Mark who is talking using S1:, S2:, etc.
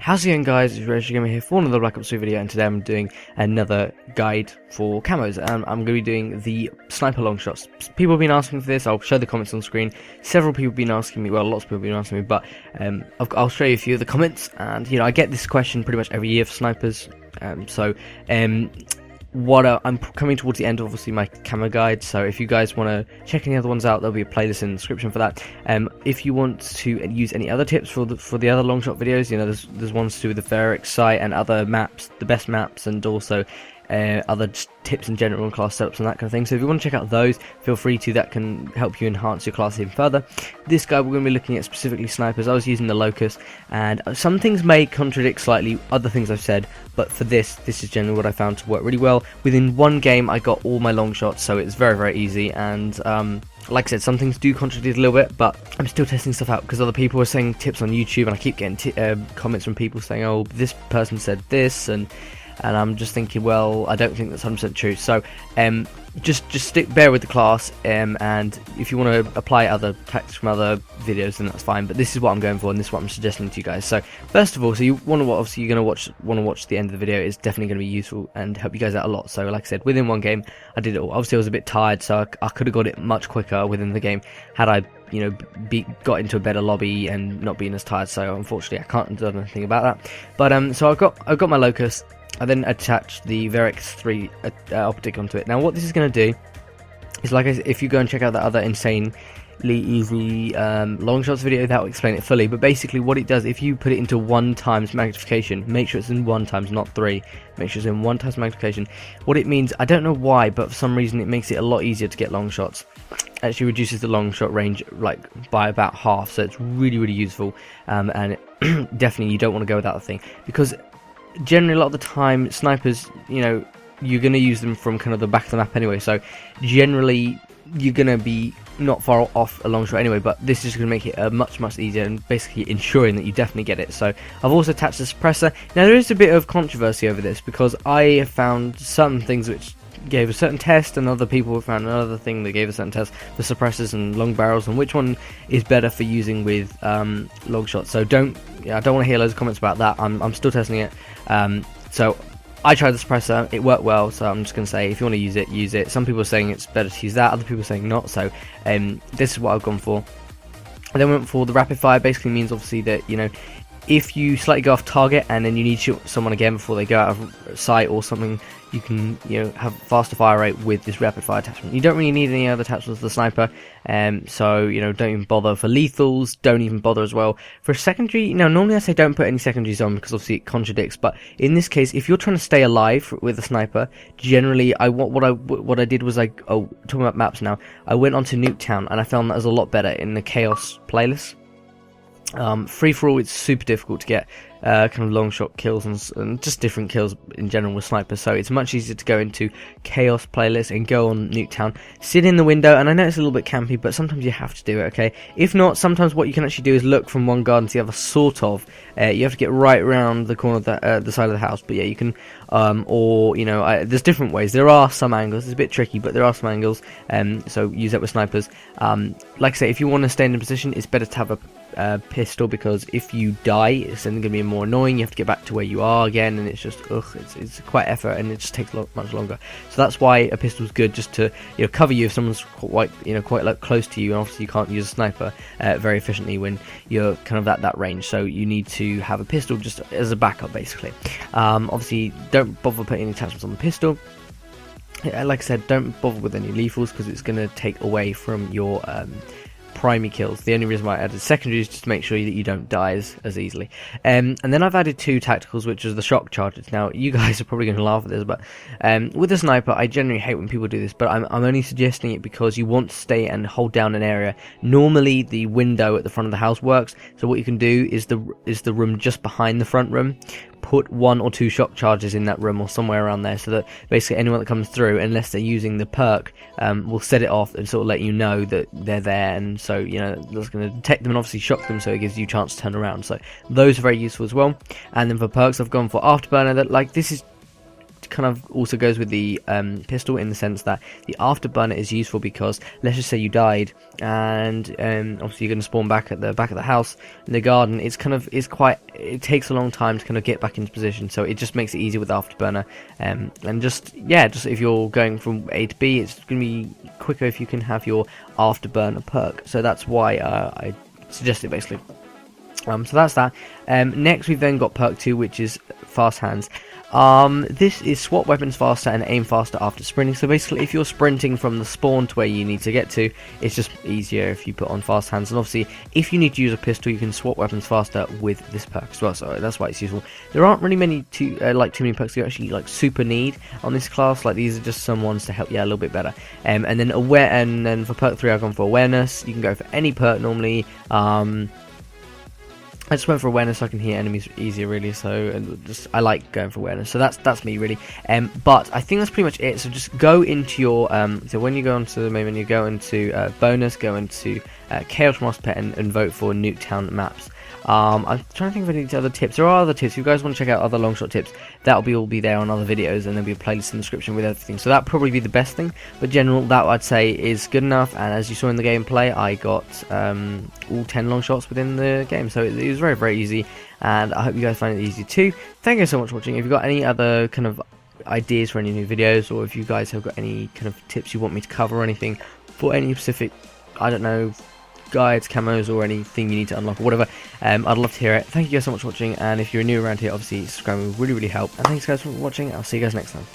S1: How's it going, guys? It's Rachel Gamer here for another Black Ops 2 video, and today I'm doing another guide for camos. I'm going to be doing the sniper long shots. People have been asking for this. I'll show the comments on screen. Several people have been asking me, well, lots of people have been asking me, but I'll show you a few of the comments. And I get this question pretty much every year for snipers. I'm coming towards the end of obviously my camo guide, so if you guys want to check any other ones out, there'll be a playlist in the description for that. If you want to use any other tips for the other long shot videos, there's ones to do with the Perk site and other maps, the best maps, and also other tips in general and class setups and that kind of thing. So if you want to check out those, feel free to. That can help you enhance your class even further. This guide we're going to be looking at specifically snipers. I was using the Locust, and some things may contradict slightly other things I've said, but for this is generally what I found to work really well. Within one game I got all my long shots, so it's very easy. And like I said, some things do contradict a little bit, but I'm still testing stuff out because other people are saying tips on YouTube, and I keep getting comments from people saying, oh, this person said this, and I'm just thinking, well, I don't think that's 100% true. So just bear with the class, and if you want to apply other tactics from other videos, then that's fine. But this is what I'm going for, and this is what I'm suggesting to you guys. So first of all, so you want to obviously you're going to want to watch the end of the video. It's definitely going to be useful and help you guys out a lot. So like I said, within one game, I did it all. Obviously, I was a bit tired, so I could have got it much quicker within the game had I got into a better lobby and not been as tired. So unfortunately, I can't do anything about that. But so I've got my Locust. I then attached the Verix 3 optic onto it. Now what this is going to do is, if you go and check out that other insanely easy long shots video, that will explain it fully. But basically what it does, if you put it into 1x magnification, make sure it's in 1x, not 3. Make sure it's in 1x magnification. What it means, I don't know why, but for some reason it makes it a lot easier to get long shots. Actually reduces the long shot range by about half, so it's really useful. And definitely you don't want to go without the thing, because generally a lot of the time snipers, you're going to use them from kind of the back of the map anyway, so generally you're going to be not far off a long shot anyway, but this is going to make it much easier, and basically ensuring that you definitely get it. So I've also attached the suppressor. Now there is a bit of controversy over this, because I found some things which gave a certain test, and other people found another thing that gave a certain test for suppressors and long barrels, and which one is better for using with long shots. So I don't want to hear loads of comments about that. I'm still testing it. So I tried the suppressor, it worked well, so I'm just going to say, if you want to use it, use it. Some people are saying it's better to use that, other people are saying not, so this is what I've gone for. I then went for the rapid fire. Basically means obviously that, if you slightly go off target and then you need to shoot someone again before they go out of sight or something, you can have faster fire rate with this rapid fire attachment. You don't really need any other attachments for the sniper, so don't even bother for lethals. Don't even bother as well for a secondary. Normally I say don't put any secondaries on, because obviously it contradicts, but in this case, if you're trying to stay alive with a sniper, generally what I did was talking about maps now, I went onto Nuketown and I found that was a lot better in the Chaos playlist. Free for all, it's super difficult to get kind of long shot kills and just different kills in general with snipers, so it's much easier to go into Chaos playlist and go on Nuketown, sit in the window, and I know it's a little bit campy, but sometimes you have to do it, okay? If not, sometimes what you can actually do is look from one garden to the other, sort of. You have to get right around the corner of the side of the house, but yeah, you can, there's different ways. There are some angles, it's a bit tricky, but there are some angles, so use that with snipers. Like I say, if you want to stay in a position, it's better to have a pistol, because if you die, it's then going to be more annoying. You have to get back to where you are again, and it's just it's quite effort, and it just takes much longer. So that's why a pistol is good, just to cover you if someone's quite close to you, and obviously you can't use a sniper very efficiently when you're kind of at that range. So you need to have a pistol just as a backup, basically. Obviously, don't bother putting any attachments on the pistol. Like I said, don't bother with any lethals, because it's going to take away from your primary kills. The only reason why I added secondary is just to make sure that you don't die as easily. And then I've added 2 tacticals, which is the shock charges. Now you guys are probably going to laugh at this, but with the sniper, I generally hate when people do this, but I'm only suggesting it because you want to stay and hold down an area. Normally the window at the front of the house works, so what you can do is the room just behind the front room. Put 1 or 2 shock charges in that room or somewhere around there, so that basically anyone that comes through, unless they're using the perk, will set it off and sort of let you know that they're there, and so that's going to detect them and obviously shock them, so it gives you a chance to turn around. So those are very useful as well. And then for perks, I've gone for afterburner. That this is kind of also goes with the pistol, in the sense that the afterburner is useful because, let's just say you died and obviously you're going to spawn back at the house in the garden. It takes a long time to kind of get back into position, so it just makes it easier with the afterburner. And just if you're going from A to B, it's going to be quicker if you can have your afterburner perk. So that's why I suggest it, basically. So that's that. Next we've then got perk 2, which is fast hands. This is swap weapons faster and aim faster after sprinting. So basically, if you're sprinting from the spawn to where you need to get to, it's just easier if you put on fast hands. And obviously, if you need to use a pistol, you can swap weapons faster with this perk as well. So that's why it's useful. There aren't really many too many perks you actually super need on this class. Like, these are just some ones to help you out a little bit better. And then for perk 3, I've gone for awareness. You can go for any perk normally. I just went for awareness so I can hear enemies easier, really. So I like going for awareness. So that's me, really. But I think that's pretty much it. So just go into your so when you go onto the main menu, go into bonus, go into Chaos Master Pet, and vote for Nuketown maps. I'm trying to think of any other tips. There are other tips. If you guys want to check out other Longshot tips, that'll all be there on other videos, and there'll be a playlist in the description with everything. So that'll probably be the best thing. But general, that I'd say is good enough. And as you saw in the gameplay, I got all 10 Longshots within the game. So it was very, very easy. And I hope you guys find it easy too. Thank you so much for watching. If you've got any other kind of ideas for any new videos, or if you guys have got any kind of tips you want me to cover or anything for any specific, I don't know, guides, camos, or anything you need to unlock or whatever, I'd love to hear it. Thank you guys so much for watching, and if you're new around here, obviously subscribing would really, really help. And thanks guys for watching. I'll see you guys next time.